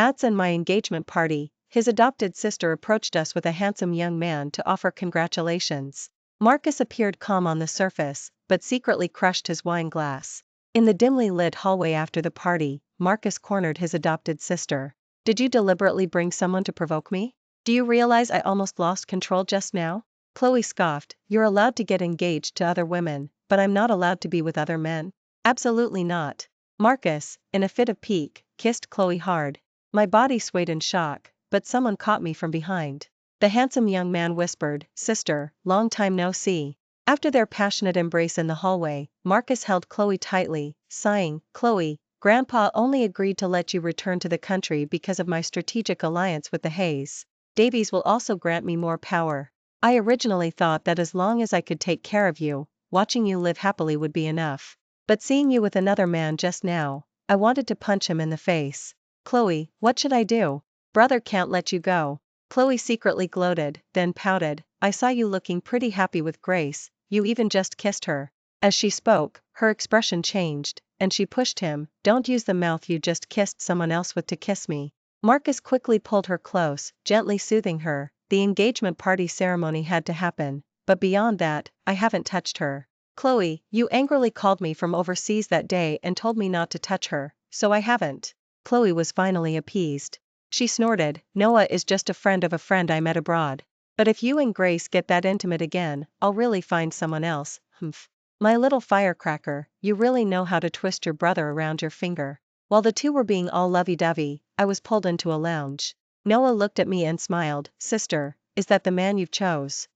Ads and my engagement party, his adopted sister approached us with a handsome young man to offer congratulations. Marcus appeared calm on the surface, but secretly crushed his wine glass. In the dimly lit hallway after the party, Marcus cornered his adopted sister. Did you deliberately bring someone to provoke me? Do you realize I almost lost control just now? Chloe scoffed, you're allowed to get engaged to other women, but I'm not allowed to be with other men. Absolutely not. Marcus, in a fit of pique, kissed Chloe hard. My body swayed in shock, but someone caught me from behind. The handsome young man whispered, sister, long time no see. After their passionate embrace in the hallway, Marcus held Chloe tightly, sighing, Chloe, Grandpa only agreed to let you return to the country because of my strategic alliance with the Hayes. Davies will also grant me more power. I originally thought that as long as I could take care of you, watching you live happily would be enough. But seeing you with another man just now, I wanted to punch him in the face. Chloe, what should I do? Brother can't let you go. Chloe secretly gloated, then pouted, I saw you looking pretty happy with Grace, you even just kissed her. As she spoke, her expression changed, and she pushed him, don't use the mouth you just kissed someone else with to kiss me. Marcus quickly pulled her close, gently soothing her. The engagement party ceremony had to happen, but beyond that, I haven't touched her. Chloe, you angrily called me from overseas that day and told me not to touch her, so I haven't. Chloe was finally appeased. She snorted, Noah is just a friend of a friend I met abroad. But if you and Grace get that intimate again, I'll really find someone else, humph. My little firecracker, you really know how to twist your brother around your finger. While the two were being all lovey-dovey, I was pulled into a lounge. Noah looked at me and smiled, sister, is that the man you've chose?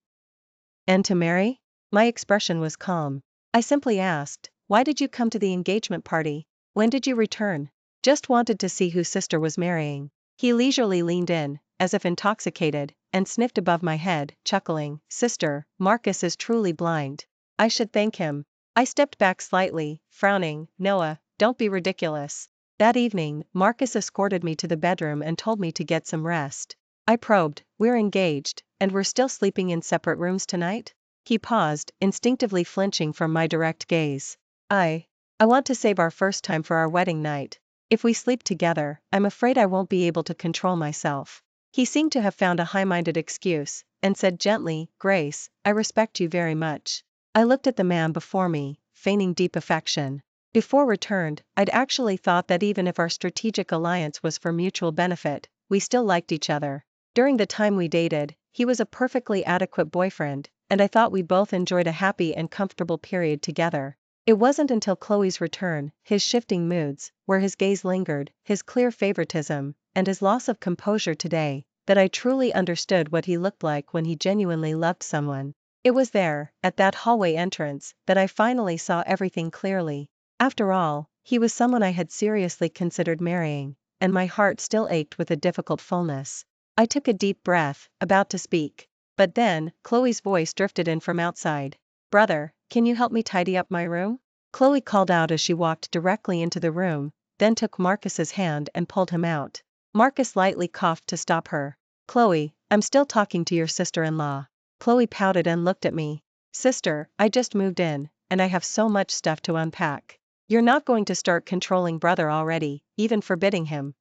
And to marry? My expression was calm. I simply asked, why did you come to the engagement party? When did you return? Just wanted to see who sister was marrying. He leisurely leaned in, as if intoxicated, and sniffed above my head, chuckling, sister, Marcus is truly blind. I should thank him. I stepped back slightly, frowning, Noah, don't be ridiculous. That evening, Marcus escorted me to the bedroom and told me to get some rest. I probed, we're engaged, and we're still sleeping in separate rooms tonight? He paused, instinctively flinching from my direct gaze. I want to save our first time for our wedding night. If we sleep together, I'm afraid I won't be able to control myself. He seemed to have found a high-minded excuse, and said gently, Grace, I respect you very much. I looked at the man before me, feigning deep affection. Before returned, I'd actually thought that even if our strategic alliance was for mutual benefit, we still liked each other. During the time we dated, he was a perfectly adequate boyfriend, and I thought we both enjoyed a happy and comfortable period together. It wasn't until Chloe's return, his shifting moods, where his gaze lingered, his clear favoritism, and his loss of composure today, that I truly understood what he looked like when he genuinely loved someone. It was there, at that hallway entrance, that I finally saw everything clearly. After all, he was someone I had seriously considered marrying, and my heart still ached with a difficult fullness. I took a deep breath, about to speak. But then, Chloe's voice drifted in from outside. Brother, can you help me tidy up my room? Chloe called out as she walked directly into the room, then took Marcus's hand and pulled him out. Marcus lightly coughed to stop her. Chloe, I'm still talking to your sister-in-law. Chloe pouted and looked at me. Sister, I just moved in, and I have so much stuff to unpack. You're not going to start controlling brother already, even forbidding him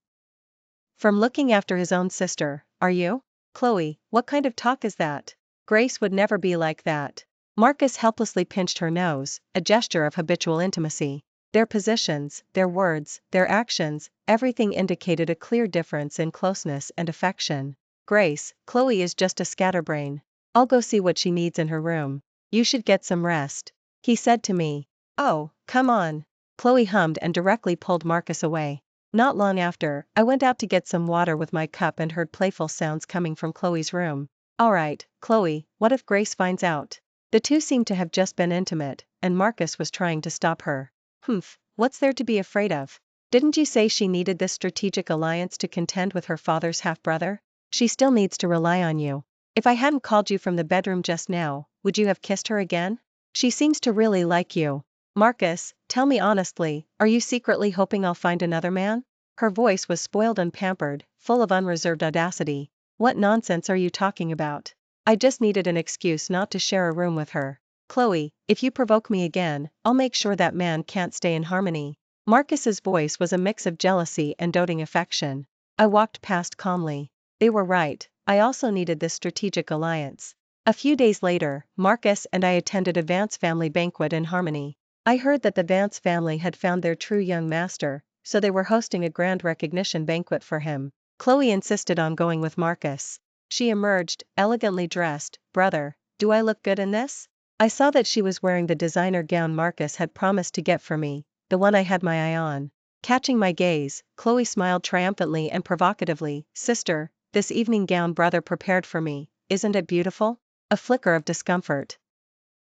from looking after his own sister, are you? Chloe, what kind of talk is that? Grace would never be like that. Marcus helplessly pinched her nose, a gesture of habitual intimacy. Their positions, their words, their actions, everything indicated a clear difference in closeness and affection. Grace, Chloe is just a scatterbrain. I'll go see what she needs in her room. You should get some rest. He said to me. Oh, come on. Chloe hummed and directly pulled Marcus away. Not long after, I went out to get some water with my cup and heard playful sounds coming from Chloe's room. Alright, Chloe, what if Grace finds out? The two seemed to have just been intimate, and Marcus was trying to stop her. Humph, what's there to be afraid of? Didn't you say she needed this strategic alliance to contend with her father's half-brother? She still needs to rely on you. If I hadn't called you from the bedroom just now, would you have kissed her again? She seems to really like you. Marcus, tell me honestly, are you secretly hoping I'll find another man? Her voice was spoiled and pampered, full of unreserved audacity. What nonsense are you talking about? I just needed an excuse not to share a room with her. Chloe, if you provoke me again, I'll make sure that man can't stay in harmony. Marcus's voice was a mix of jealousy and doting affection. I walked past calmly. They were right, I also needed this strategic alliance. A few days later, Marcus and I attended a Vance family banquet in Harmony. I heard that the Vance family had found their true young master, so they were hosting a grand recognition banquet for him. Chloe insisted on going with Marcus. She emerged, elegantly dressed. Brother, do I look good in this? I saw that she was wearing the designer gown Marcus had promised to get for me, the one I had my eye on. Catching my gaze, Chloe smiled triumphantly and provocatively. Sister, this evening gown brother prepared for me, isn't it beautiful? A flicker of discomfort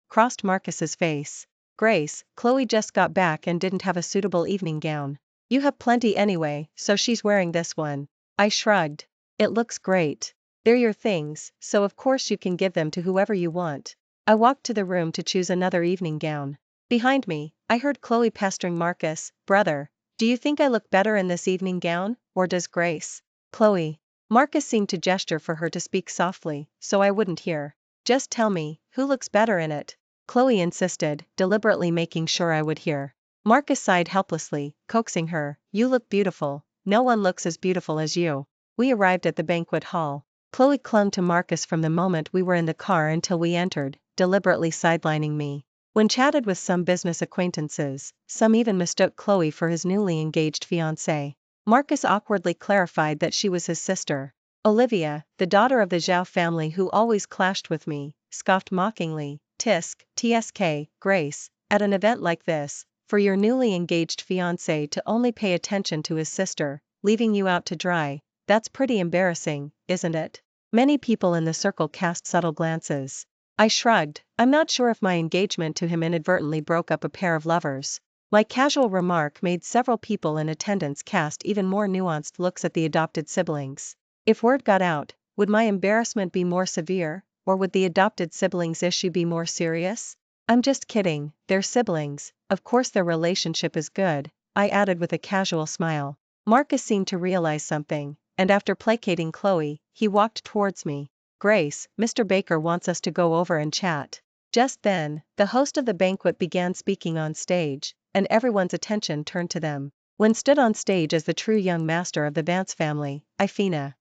crossed Marcus's face. Grace, Chloe just got back and didn't have a suitable evening gown. You have plenty anyway, so she's wearing this one. I shrugged. It looks great. They're your things, so of course you can give them to whoever you want. I walked to the room to choose another evening gown. Behind me, I heard Chloe pestering Marcus. Brother, do you think I look better in this evening gown, or does Grace? Chloe. Marcus seemed to gesture for her to speak softly, so I wouldn't hear. Just tell me, who looks better in it? Chloe insisted, deliberately making sure I would hear. Marcus sighed helplessly, coaxing her. You look beautiful. No one looks as beautiful as you. We arrived at the banquet hall. Chloe clung to Marcus from the moment we were in the car until we entered, deliberately sidelining me. When chatted with some business acquaintances, some even mistook Chloe for his newly engaged fiancé. Marcus awkwardly clarified that she was his sister. Olivia, the daughter of the Zhao family who always clashed with me, scoffed mockingly. TSK, Grace, at an event like this, for your newly engaged fiancé to only pay attention to his sister, leaving you out to dry, that's pretty embarrassing, isn't it? Many people in the circle cast subtle glances. I shrugged. I'm not sure if my engagement to him inadvertently broke up a pair of lovers. My casual remark made several people in attendance cast even more nuanced looks at the adopted siblings. If word got out, would my embarrassment be more severe, or would the adopted siblings' issue be more serious? I'm just kidding, they're siblings, of course their relationship is good, I added with a casual smile. Marcus seemed to realize something, and after placating Chloe, he walked towards me. Grace, Mr. Baker wants us to go over and chat. Just then, the host of the banquet began speaking on stage, and everyone's attention turned to them. When stood on stage as the true young master of the Vance family, Ifina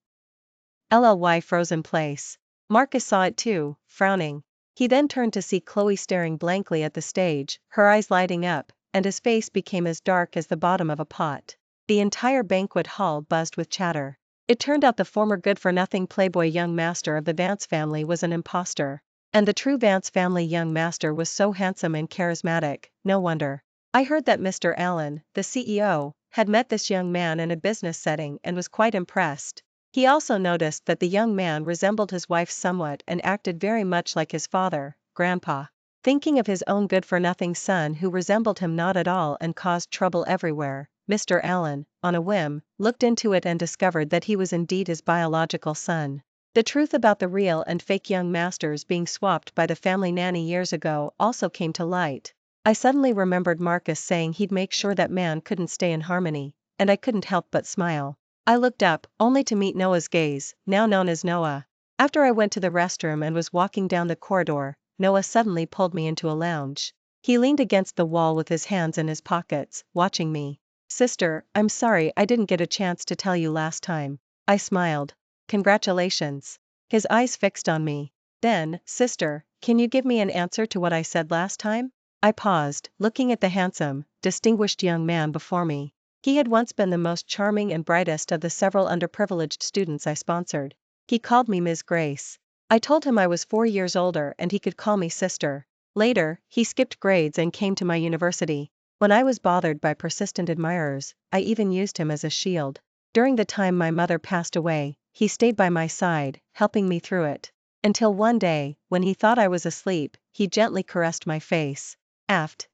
LLY froze in place. Marcus saw it too, frowning. He then turned to see Chloe staring blankly at the stage, her eyes lighting up, and his face became as dark as the bottom of a pot. The entire banquet hall buzzed with chatter. It turned out the former good-for-nothing playboy young master of the Vance family was an imposter. And the true Vance family young master was so handsome and charismatic, no wonder. I heard that Mr. Allen, the CEO, had met this young man in a business setting and was quite impressed. He also noticed that the young man resembled his wife somewhat and acted very much like his father, Grandpa. Thinking of his own good-for-nothing son who resembled him not at all and caused trouble everywhere, Mr. Allen, on a whim, looked into it and discovered that he was indeed his biological son. The truth about the real and fake young masters being swapped by the family nanny years ago also came to light. I suddenly remembered Marcus saying he'd make sure that man couldn't stay in Harmony, and I couldn't help but smile. I looked up, only to meet Noah's gaze, now known as Noah. After I went to the restroom and was walking down the corridor, Noah suddenly pulled me into a lounge. He leaned against the wall with his hands in his pockets, watching me. Sister, I'm sorry I didn't get a chance to tell you last time. I smiled. Congratulations. His eyes fixed on me. Then, sister, can you give me an answer to what I said last time? I paused, looking at the handsome, distinguished young man before me. He had once been the most charming and brightest of the several underprivileged students I sponsored. He called me Ms. Grace. I told him I was 4 years older and he could call me sister. Later, he skipped grades and came to my university. When I was bothered by persistent admirers, I even used him as a shield. During the time my mother passed away, he stayed by my side, helping me through it. Until one day, when he thought I was asleep, he gently caressed my face. After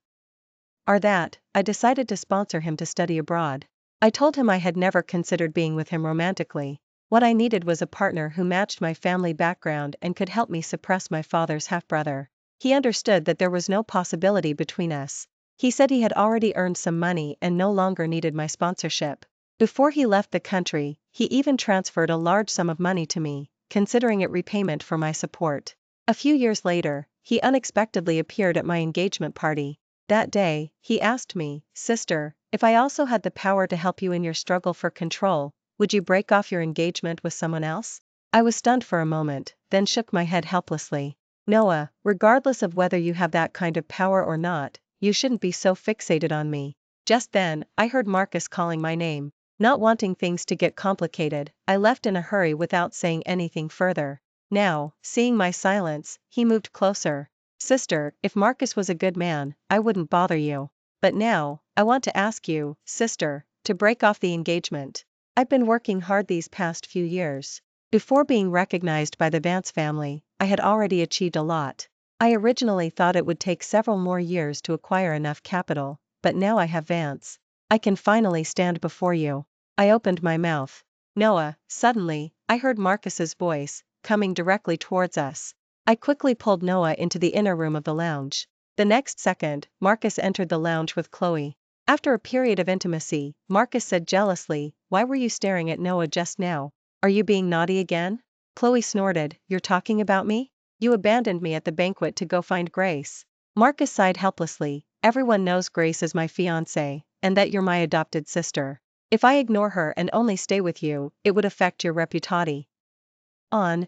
that, I decided to sponsor him to study abroad. I told him I had never considered being with him romantically. What I needed was a partner who matched my family background and could help me suppress my father's half-brother. He understood that there was no possibility between us. He said he had already earned some money and no longer needed my sponsorship. Before he left the country, he even transferred a large sum of money to me, considering it repayment for my support. A few years later, he unexpectedly appeared at my engagement party. That day, he asked me, Sister, if I also had the power to help you in your struggle for control, Would you break off your engagement with someone else? I was stunned for a moment, then shook my head helplessly. Noah, regardless of whether you have that kind of power or not, you shouldn't be so fixated on me. Just then, I heard Marcus calling my name. Not wanting things to get complicated, I left in a hurry without saying anything further. Now, seeing my silence, he moved closer. Sister, if Marcus was a good man, I wouldn't bother you. But now, I want to ask you, sister, to break off the engagement. I've been working hard these past few years. Before being recognized by the Vance family, I had already achieved a lot. I originally thought it would take several more years to acquire enough capital, but now I have Vance. I can finally stand before you. I opened my mouth. Noah, suddenly, I heard Marcus's voice, coming directly towards us. I quickly pulled Noah into the inner room of the lounge. The next second, Marcus entered the lounge with Chloe. After a period of intimacy, Marcus said jealously, "Why were you staring at Noah just now? Are you being naughty again?" Chloe snorted, "You're talking about me? You abandoned me at the banquet to go find Grace." Marcus sighed helplessly, "Everyone knows Grace is my fiancé, and that you're my adopted sister. If I ignore her and only stay with you, it would affect your reputation.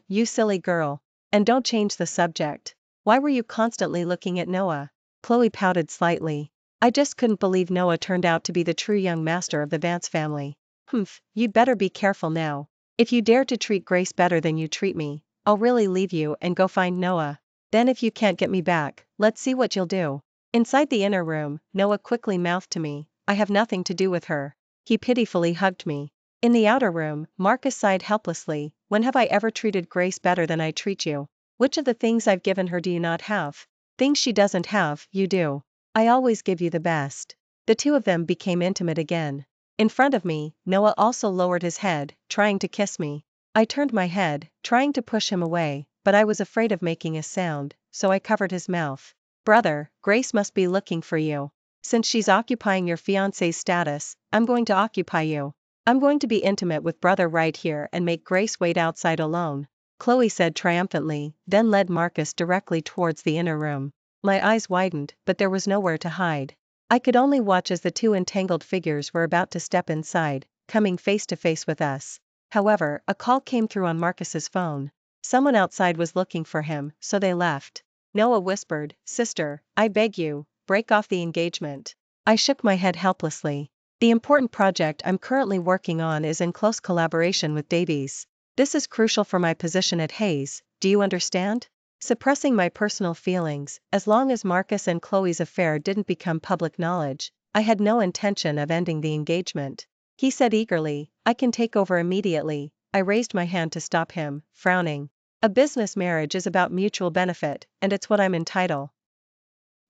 You silly girl. And don't change the subject. Why were you constantly looking at Noah?" Chloe pouted slightly. "I just couldn't believe Noah turned out to be the true young master of the Vance family." "Humph, you'd better be careful now. If you dare to treat Grace better than you treat me, I'll really leave you and go find Noah. Then if you can't get me back, let's see what you'll do." Inside the inner room, Noah quickly mouthed to me, "I have nothing to do with her." He pitifully hugged me. In the outer room, Marcus sighed helplessly, "When have I ever treated Grace better than I treat you? Which of the things I've given her do you not have? Things she doesn't have, you do. I always give you the best." The two of them became intimate again. In front of me, Noah also lowered his head, trying to kiss me. I turned my head, trying to push him away, but I was afraid of making a sound, so I covered his mouth. "Brother, Grace must be looking for you. Since she's occupying your fiancé's status, I'm going to occupy you. I'm going to be intimate with brother right here and make Grace wait outside alone," Chloe said triumphantly, then led Marcus directly towards the inner room. My eyes widened, but there was nowhere to hide. I could only watch as the two entangled figures were about to step inside, coming face to face with us. However, a call came through on Marcus's phone. Someone outside was looking for him, so they left. Noah whispered, "Sister, I beg you, break off the engagement." I shook my head helplessly. The important project I'm currently working on is in close collaboration with Davies. This is crucial for my position at Hayes, do you understand? Suppressing my personal feelings, as long as Marcus and Chloe's affair didn't become public knowledge, I had no intention of ending the engagement. He said eagerly, "I can take over immediately." I raised my hand to stop him, frowning. A business marriage is about mutual benefit, and it's what I'm entitled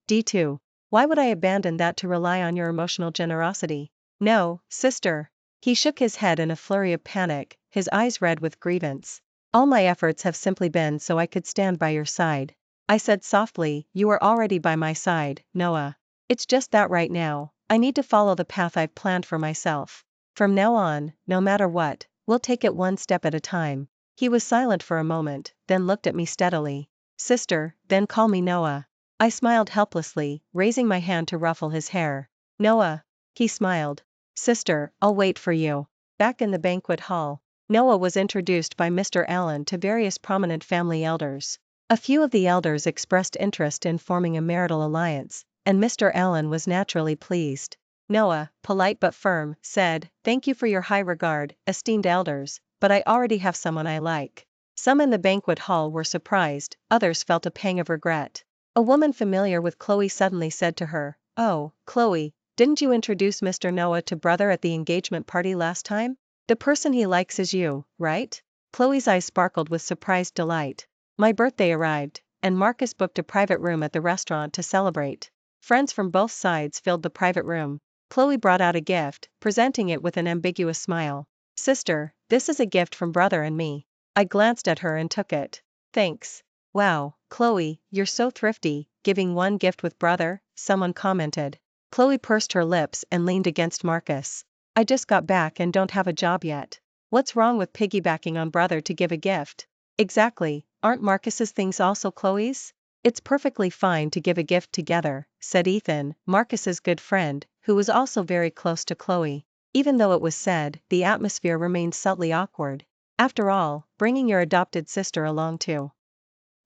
to. Why would I abandon that to rely on your emotional generosity? No, sister. He shook his head in a flurry of panic, his eyes red with grievance. "All my efforts have simply been so I could stand by your side." I said softly, "You are already by my side, Noah. It's just that right now, I need to follow the path I've planned for myself. From now on, no matter what, we'll take it one step at a time." He was silent for a moment, then looked at me steadily. "Sister, then call me Noah." I smiled helplessly, raising my hand to ruffle his hair. "Noah." He smiled. "Sister, I'll wait for you." Back in the banquet hall, Noah was introduced by Mr. Allen to various prominent family elders. A few of the elders expressed interest in forming a marital alliance, and Mr. Allen was naturally pleased. Noah, polite but firm, said, "Thank you for your high regard, esteemed elders, but I already have someone I like." Some in the banquet hall were surprised, others felt a pang of regret. A woman familiar with Chloe suddenly said to her, "Oh, Chloe, didn't you introduce Mr. Noah to brother at the engagement party last time? The person he likes is you, right?" Chloe's eyes sparkled with surprised delight. My birthday arrived, and Marcus booked a private room at the restaurant to celebrate. Friends from both sides filled the private room. Chloe brought out a gift, presenting it with an ambiguous smile. "Sister, this is a gift from brother and me." I glanced at her and took it. "Thanks." "Wow, Chloe, you're so thrifty, giving one gift with brother," someone commented. Chloe pursed her lips and leaned against Marcus. "I just got back and don't have a job yet. What's wrong with piggybacking on brother to give a gift?" "Exactly, aren't Marcus's things also Chloe's?" "It's perfectly fine to give a gift together," said Ethan, Marcus's good friend, who was also very close to Chloe. Even though it was said, the atmosphere remained subtly awkward. After all, bringing your adopted sister along to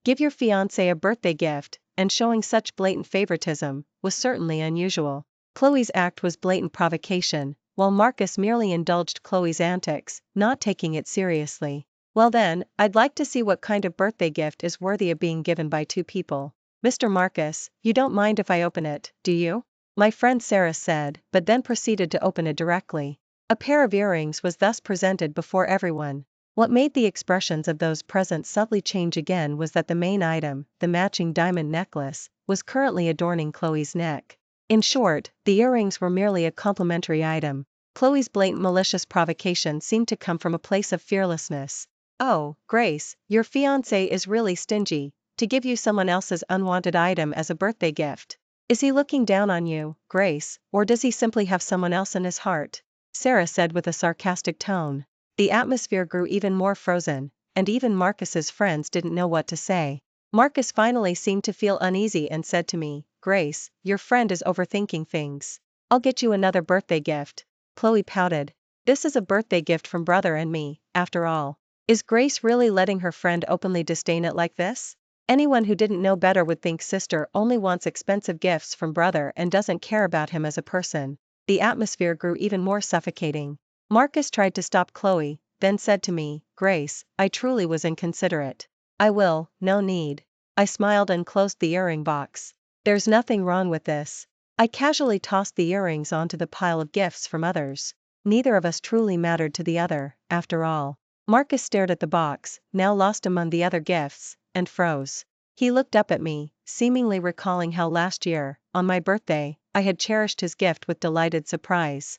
give your fiancé a birthday gift, and showing such blatant favoritism, was certainly unusual. Chloe's act was blatant provocation, while Marcus merely indulged Chloe's antics, not taking it seriously. Well then, I'd like to see what kind of birthday gift is worthy of being given by two people. Mr. Marcus, you don't mind if I open it, do you? My friend Sarah said, but then proceeded to open it directly. A pair of earrings was thus presented before everyone. What made the expressions of those present subtly change again was that the main item, the matching diamond necklace, was currently adorning Chloe's neck. In short, the earrings were merely a complimentary item. Chloe's blatant malicious provocation seemed to come from a place of fearlessness. Oh, Grace, your fiancé is really stingy to give you someone else's unwanted item as a birthday gift. Is he looking down on you, Grace, or does he simply have someone else in his heart? Sarah said with a sarcastic tone. The atmosphere grew even more frozen, and even Marcus's friends didn't know what to say. Marcus finally seemed to feel uneasy and said to me, Grace, your friend is overthinking things. I'll get you another birthday gift. Chloe pouted. This is a birthday gift from brother and me, after all. Is Grace really letting her friend openly disdain it like this? Anyone who didn't know better would think sister only wants expensive gifts from brother and doesn't care about him as a person. The atmosphere grew even more suffocating. Marcus tried to stop Chloe, then said to me, Grace, I truly was inconsiderate. I will, no need. I smiled and closed the earring box. There's nothing wrong with this. I casually tossed the earrings onto the pile of gifts from others. Neither of us truly mattered to the other, after all. Marcus stared at the box, now lost among the other gifts, and froze. He looked up at me, seemingly recalling how last year, on my birthday, I had cherished his gift with delighted surprise.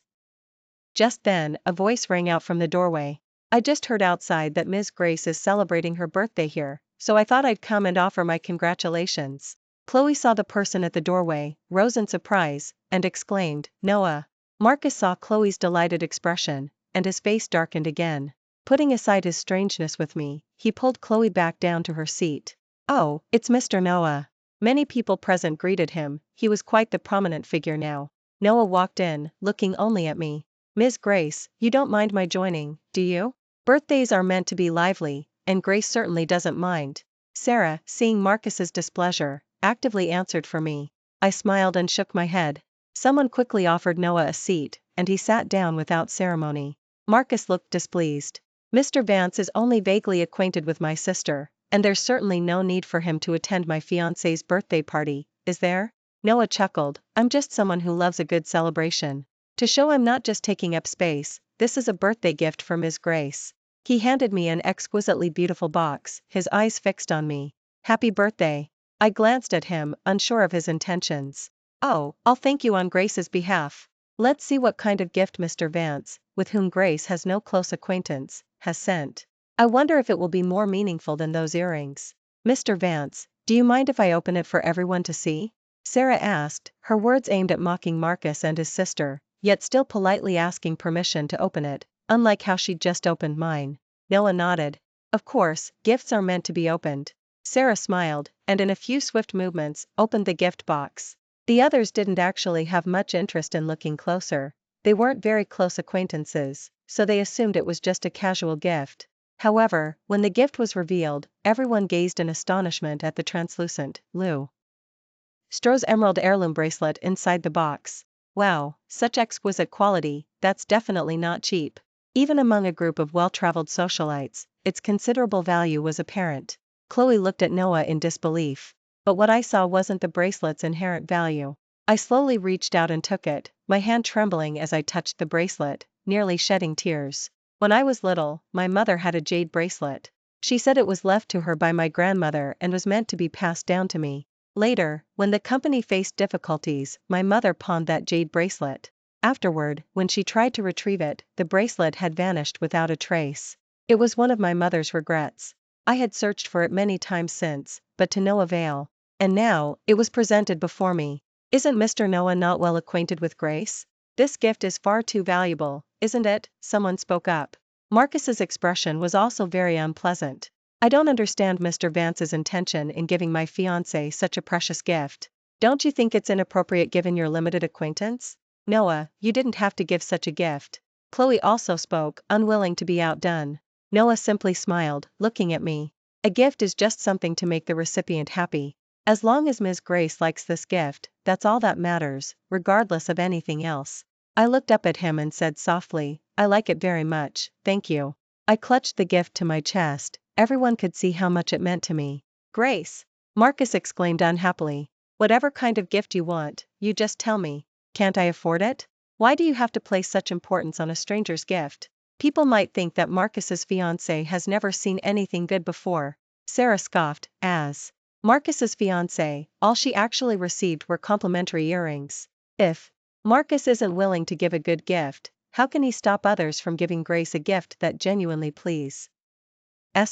Just then, a voice rang out from the doorway. I just heard outside that Ms. Grace is celebrating her birthday here, so I thought I'd come and offer my congratulations. Chloe saw the person at the doorway, rose in surprise, and exclaimed, Noah. Marcus saw Chloe's delighted expression, and his face darkened again. Putting aside his strangeness with me, he pulled Chloe back down to her seat. Oh, it's Mr. Noah. Many people present greeted him, he was quite the prominent figure now. Noah walked in, looking only at me. Ms. Grace, you don't mind my joining, do you? Birthdays are meant to be lively, and Grace certainly doesn't mind. Sarah, seeing Marcus's displeasure, actively answered for me. I smiled and shook my head. Someone quickly offered Noah a seat, and he sat down without ceremony. Marcus looked displeased. Mr. Vance is only vaguely acquainted with my sister, and there's certainly no need for him to attend my fiancé's birthday party, is there? Noah chuckled, I'm just someone who loves a good celebration. To show I'm not just taking up space, this is a birthday gift for Ms. Grace. He handed me an exquisitely beautiful box, his eyes fixed on me. Happy birthday. I glanced at him, unsure of his intentions. Oh, I'll thank you on Grace's behalf. Let's see what kind of gift Mr. Vance, with whom Grace has no close acquaintance, has sent. I wonder if it will be more meaningful than those earrings. Mr. Vance, do you mind if I open it for everyone to see? Sarah asked, her words aimed at mocking Marcus and his sister, yet still politely asking permission to open it, unlike how she'd just opened mine. Noah nodded. Of course, gifts are meant to be opened. Sarah smiled, and in a few swift movements, opened the gift box. The others didn't actually have much interest in looking closer. They weren't very close acquaintances, so they assumed it was just a casual gift. However, when the gift was revealed, everyone gazed in astonishment at the translucent, Stroh's emerald heirloom bracelet inside the box. Wow, such exquisite quality, that's definitely not cheap. Even among a group of well-traveled socialites, its considerable value was apparent. Chloe looked at Noah in disbelief. But what I saw wasn't the bracelet's inherent value. I slowly reached out and took it, my hand trembling as I touched the bracelet, nearly shedding tears. When I was little, my mother had a jade bracelet. She said it was left to her by my grandmother and was meant to be passed down to me. Later, when the company faced difficulties, my mother pawned that jade bracelet. Afterward, when she tried to retrieve it, the bracelet had vanished without a trace. It was one of my mother's regrets. I had searched for it many times since, but to no avail. And now, it was presented before me. Isn't Mr. Noah not well acquainted with Grace? This gift is far too valuable, isn't it? Someone spoke up. Marcus's expression was also very unpleasant. I don't understand Mr. Vance's intention in giving my fiancé such a precious gift. Don't you think it's inappropriate given your limited acquaintance? Noah, you didn't have to give such a gift. Chloe also spoke, unwilling to be outdone. Noah simply smiled, looking at me. A gift is just something to make the recipient happy. As long as Ms. Grace likes this gift, that's all that matters, regardless of anything else. I looked up at him and said softly, I like it very much, thank you. I clutched the gift to my chest. Everyone could see how much it meant to me. Grace! Marcus exclaimed unhappily. Whatever kind of gift you want, you just tell me. Can't I afford it? Why do you have to place such importance on a stranger's gift? People might think that Marcus's fiancé has never seen anything good before. Sarah scoffed, as Marcus's fiancé, all she actually received were complimentary earrings. If Marcus isn't willing to give a good gift, how can he stop others from giving Grace a gift that genuinely pleases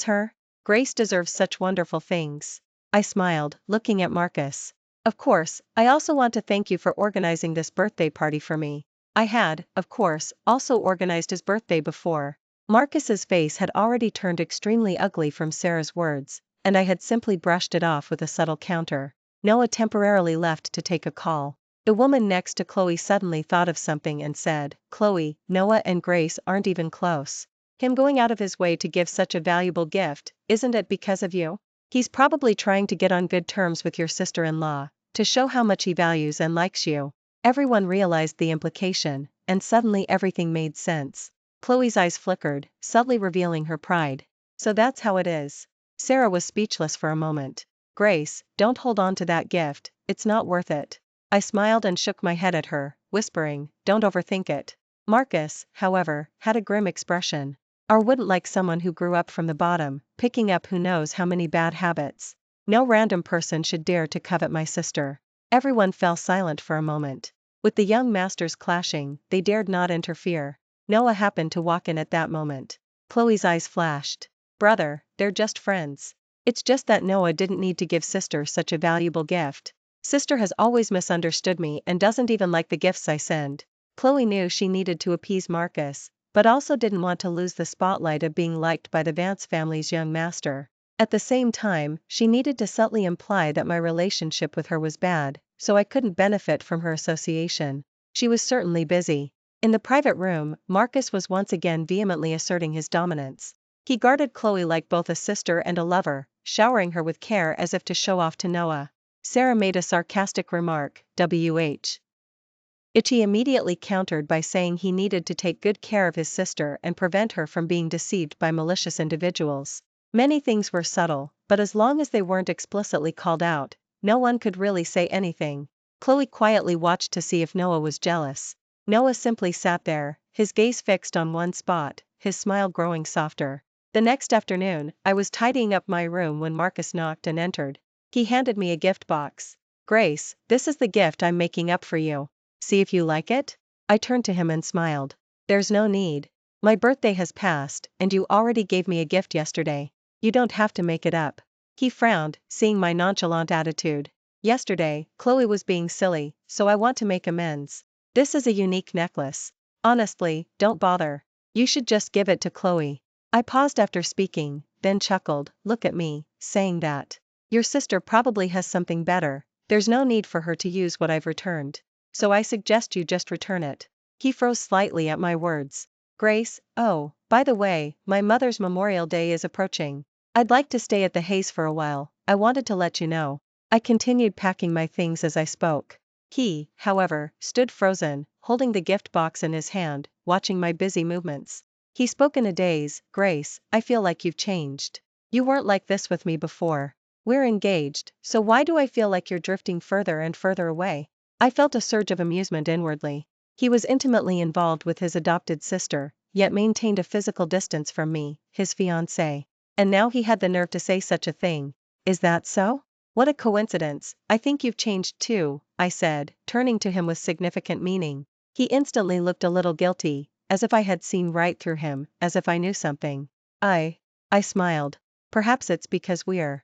her? Grace deserves such wonderful things. I smiled, looking at Marcus. Of course, I also want to thank you for organizing this birthday party for me. I had, of course, also organized his birthday before. Marcus's face had already turned extremely ugly from Sarah's words, and I had simply brushed it off with a subtle counter. Noah temporarily left to take a call. The woman next to Chloe suddenly thought of something and said, Chloe, Noah and Grace aren't even close. Him going out of his way to give such a valuable gift, isn't it because of you? He's probably trying to get on good terms with your sister-in-law, to show how much he values and likes you. Everyone realized the implication, and suddenly everything made sense. Chloe's eyes flickered, subtly revealing her pride. So that's how it is. Sarah was speechless for a moment. Grace, don't hold on to that gift, it's not worth it. I smiled and shook my head at her, whispering, don't overthink it. Marcus, however, had a grim expression. I wouldn't like someone who grew up from the bottom, picking up who knows how many bad habits. No random person should dare to covet my sister. Everyone fell silent for a moment. With the young masters clashing, they dared not interfere. Noah happened to walk in at that moment. Chloe's eyes flashed. Brother, they're just friends. It's just that Noah didn't need to give sister such a valuable gift. Sister has always misunderstood me and doesn't even like the gifts I send. Chloe knew she needed to appease Marcus, but also didn't want to lose the spotlight of being liked by the Vance family's young master. At the same time, she needed to subtly imply that my relationship with her was bad, so I couldn't benefit from her association. She was certainly busy. In the private room, Marcus was once again vehemently asserting his dominance. He guarded Chloe like both a sister and a lover, showering her with care as if to show off to Noah. Sarah made a sarcastic remark, which he immediately countered by saying he needed to take good care of his sister and prevent her from being deceived by malicious individuals. Many things were subtle, but as long as they weren't explicitly called out, no one could really say anything. Chloe quietly watched to see if Noah was jealous. Noah simply sat there, his gaze fixed on one spot, his smile growing softer. The next afternoon, I was tidying up my room when Marcus knocked and entered. He handed me a gift box. Grace, this is the gift I'm making up for you. See if you like it? I turned to him and smiled. There's no need. My birthday has passed, and you already gave me a gift yesterday. You don't have to make it up. He frowned, seeing my nonchalant attitude. Yesterday, Chloe was being silly, so I want to make amends. This is a unique necklace. Honestly, don't bother. You should just give it to Chloe. I paused after speaking, then chuckled, look at me, saying that. Your sister probably has something better. There's no need for her to use what I've returned. So I suggest you just return it. He froze slightly at my words. Grace, oh, by the way, my mother's Memorial Day is approaching. I'd like to stay at the Hayes for a while. I wanted to let you know. I continued packing my things as I spoke. He, however, stood frozen, holding the gift box in his hand, watching my busy movements. He spoke in a daze. Grace, I feel like you've changed. You weren't like this with me before. We're engaged, so why do I feel like you're drifting further and further away? I felt a surge of amusement inwardly. He was intimately involved with his adopted sister, yet maintained a physical distance from me, his fiancé. And now he had the nerve to say such a thing. Is that so? What a coincidence. I think you've changed too, I said, turning to him with significant meaning. He instantly looked a little guilty, as if I had seen right through him, as if I knew something. I smiled. Perhaps it's because we're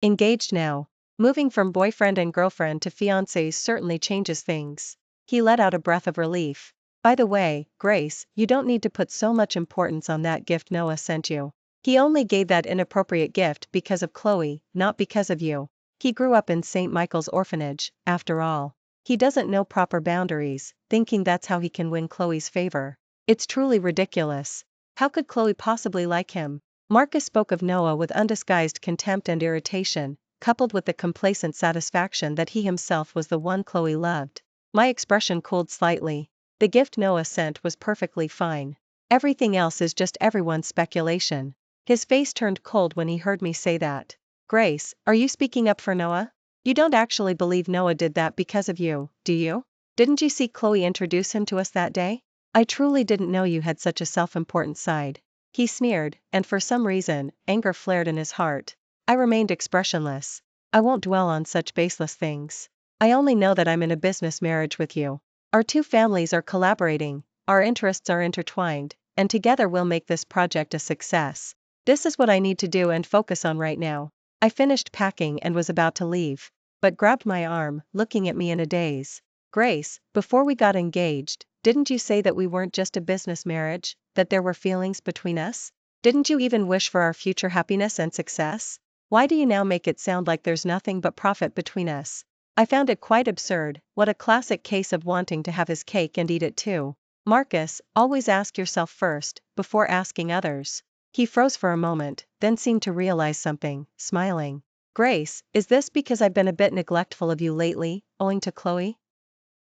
engaged now. Moving from boyfriend and girlfriend to fiancés certainly changes things. He let out a breath of relief. By the way, Grace, you don't need to put so much importance on that gift Noah sent you. He only gave that inappropriate gift because of Chloe, not because of you. He grew up in St. Michael's orphanage, after all. He doesn't know proper boundaries, thinking that's how he can win Chloe's favor. It's truly ridiculous. How could Chloe possibly like him? Marcus spoke of Noah with undisguised contempt and irritation, coupled with the complacent satisfaction that he himself was the one Chloe loved. My expression cooled slightly. The gift Noah sent was perfectly fine. Everything else is just everyone's speculation. His face turned cold when he heard me say that. Grace, are you speaking up for Noah? You don't actually believe Noah did that because of you, do you? Didn't you see Chloe introduce him to us that day? I truly didn't know you had such a self-important side. He sneered, and for some reason, anger flared in his heart. I remained expressionless. I won't dwell on such baseless things. I only know that I'm in a business marriage with you. Our two families are collaborating, our interests are intertwined, and together we'll make this project a success. This is what I need to do and focus on right now. I finished packing and was about to leave, but grabbed my arm, looking at me in a daze. Grace, before we got engaged, didn't you say that we weren't just a business marriage, that there were feelings between us? Didn't you even wish for our future happiness and success? Why do you now make it sound like there's nothing but profit between us? I found it quite absurd. What a classic case of wanting to have his cake and eat it too. Marcus, always ask yourself first, before asking others. He froze for a moment, then seemed to realize something, smiling. Grace, is this because I've been a bit neglectful of you lately, owing to Chloe?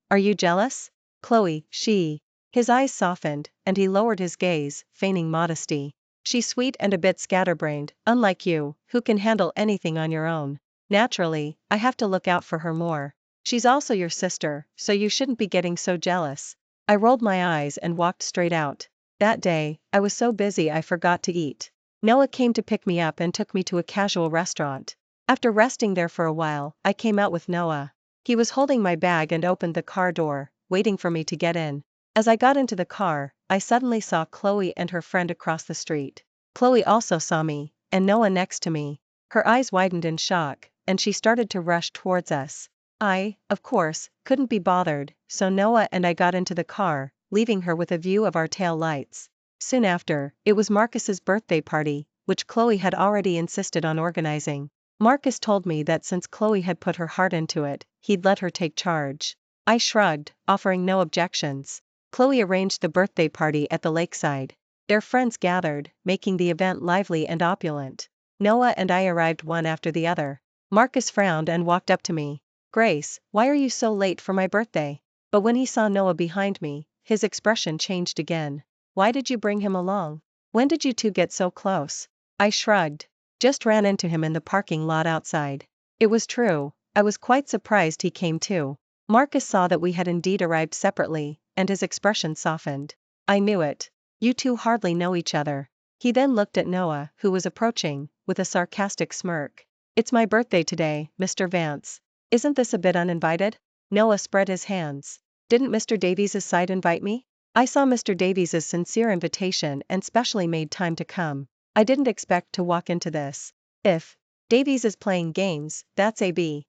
Are you jealous? Chloe, she. His eyes softened, and he lowered his gaze, feigning modesty. She's sweet and a bit scatterbrained, unlike you, who can handle anything on your own. Naturally, I have to look out for her more. She's also your sister, so you shouldn't be getting so jealous. I rolled my eyes and walked straight out. That day, I was so busy I forgot to eat. Noah came to pick me up and took me to a casual restaurant. After resting there for a while, I came out with Noah. He was holding my bag and opened the car door, waiting for me to get in. As I got into the car, I suddenly saw Chloe and her friend across the street. Chloe also saw me, and Noah next to me. Her eyes widened in shock, and she started to rush towards us. I, of course, couldn't be bothered, so Noah and I got into the car, leaving her with a view of our tail lights. Soon after, it was Marcus's birthday party, which Chloe had already insisted on organizing. Marcus told me that since Chloe had put her heart into it, he'd let her take charge. I shrugged, offering no objections. Chloe arranged the birthday party at the lakeside. Their friends gathered, making the event lively and opulent. Noah and I arrived one after the other. Marcus frowned and walked up to me. Grace, why are you so late for my birthday? But when he saw Noah behind me, his expression changed again. Why did you bring him along? When did you two get so close? I shrugged. Just ran into him in the parking lot outside. It was true, I was quite surprised he came too. Marcus saw that we had indeed arrived separately, and his expression softened. I knew it. You two hardly know each other. He then looked at Noah, who was approaching, with a sarcastic smirk. It's my birthday today, Mr. Vance. Isn't this a bit uninvited? Noah spread his hands. Didn't Mr. Davies' side invite me? I saw Mr. Davies' sincere invitation and specially made time to come. I didn't expect to walk into this. If Davies is playing games, that's a bit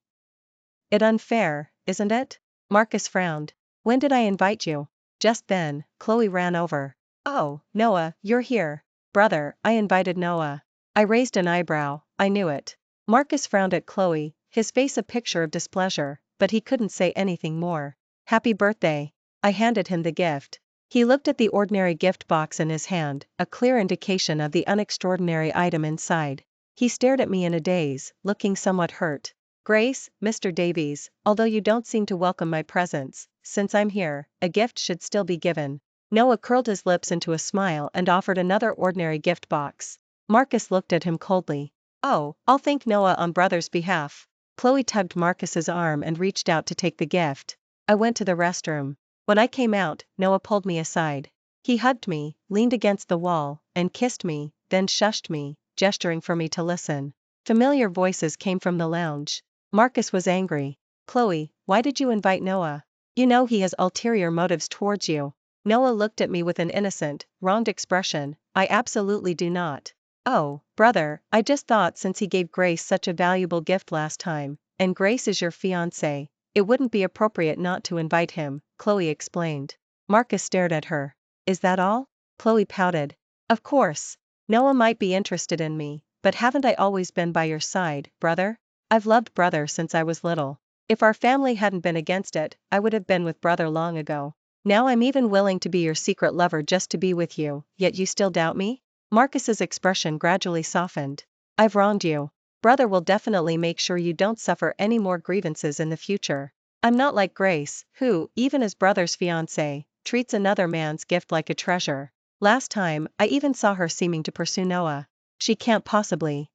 unfair, isn't it? Marcus frowned. When did I invite you? Just then, Chloe ran over. Oh, Noah, you're here. Brother, I invited Noah. I raised an eyebrow. I knew it. Marcus frowned at Chloe, his face a picture of displeasure, but he couldn't say anything more. Happy birthday. I handed him the gift. He looked at the ordinary gift box in his hand, a clear indication of the unextraordinary item inside. He stared at me in a daze, looking somewhat hurt. Grace, Mr. Davies, although you don't seem to welcome my presence, since I'm here, a gift should still be given. Noah curled his lips into a smile and offered another ordinary gift box. Marcus looked at him coldly. Oh, I'll thank Noah on brother's behalf. Chloe tugged Marcus's arm and reached out to take the gift. I went to the restroom. When I came out, Noah pulled me aside. He hugged me, leaned against the wall, and kissed me, then shushed me, gesturing for me to listen. Familiar voices came from the lounge. Marcus was angry. Chloe, why did you invite Noah? You know he has ulterior motives towards you. Noah looked at me with an innocent, wronged expression. I absolutely do not. Oh, brother, I just thought since he gave Grace such a valuable gift last time, and Grace is your fiancé, it wouldn't be appropriate not to invite him, Chloe explained. Marcus stared at her. Is that all? Chloe pouted. Of course. Noah might be interested in me, but haven't I always been by your side, brother? I've loved brother since I was little. If our family hadn't been against it, I would have been with brother long ago. Now I'm even willing to be your secret lover just to be with you, yet you still doubt me? Marcus's expression gradually softened. I've wronged you. Brother will definitely make sure you don't suffer any more grievances in the future. I'm not like Grace, who, even as brother's fiancé, treats another man's gift like a treasure. Last time, I even saw her seeming to pursue Noah. She can't possibly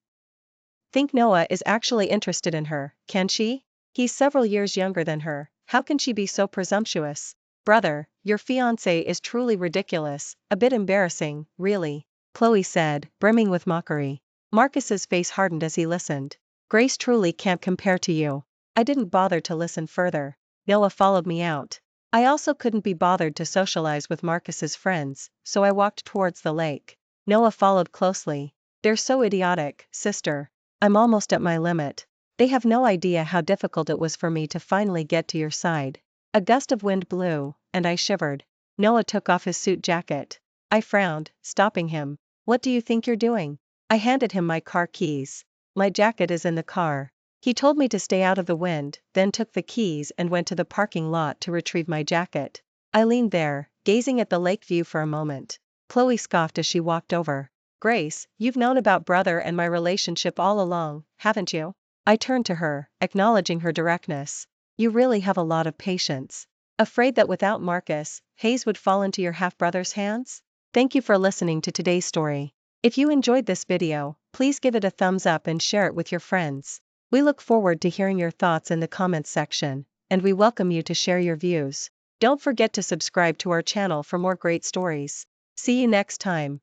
think Noah is actually interested in her, can she? He's several years younger than her. How can she be so presumptuous? Brother, your fiancé is truly ridiculous, a bit embarrassing, really, Chloe said, brimming with mockery. Marcus's face hardened as he listened. Grace truly can't compare to you. I didn't bother to listen further. Noah followed me out. I also couldn't be bothered to socialize with Marcus's friends, so I walked towards the lake. Noah followed closely. They're so idiotic, sister. I'm almost at my limit. They have no idea how difficult it was for me to finally get to your side. A gust of wind blew, and I shivered. Noah took off his suit jacket. I frowned, stopping him. What do you think you're doing? I handed him my car keys. My jacket is in the car. He told me to stay out of the wind, then took the keys and went to the parking lot to retrieve my jacket. I leaned there, gazing at the lake view for a moment. Chloe scoffed as she walked over. Grace, you've known about brother and my relationship all along, haven't you? I turned to her, acknowledging her directness. You really have a lot of patience. Afraid that without Marcus, Hayes would fall into your half-brother's hands? Thank you for listening to today's story. If you enjoyed this video, please give it a thumbs up and share it with your friends. We look forward to hearing your thoughts in the comments section, and we welcome you to share your views. Don't forget to subscribe to our channel for more great stories. See you next time.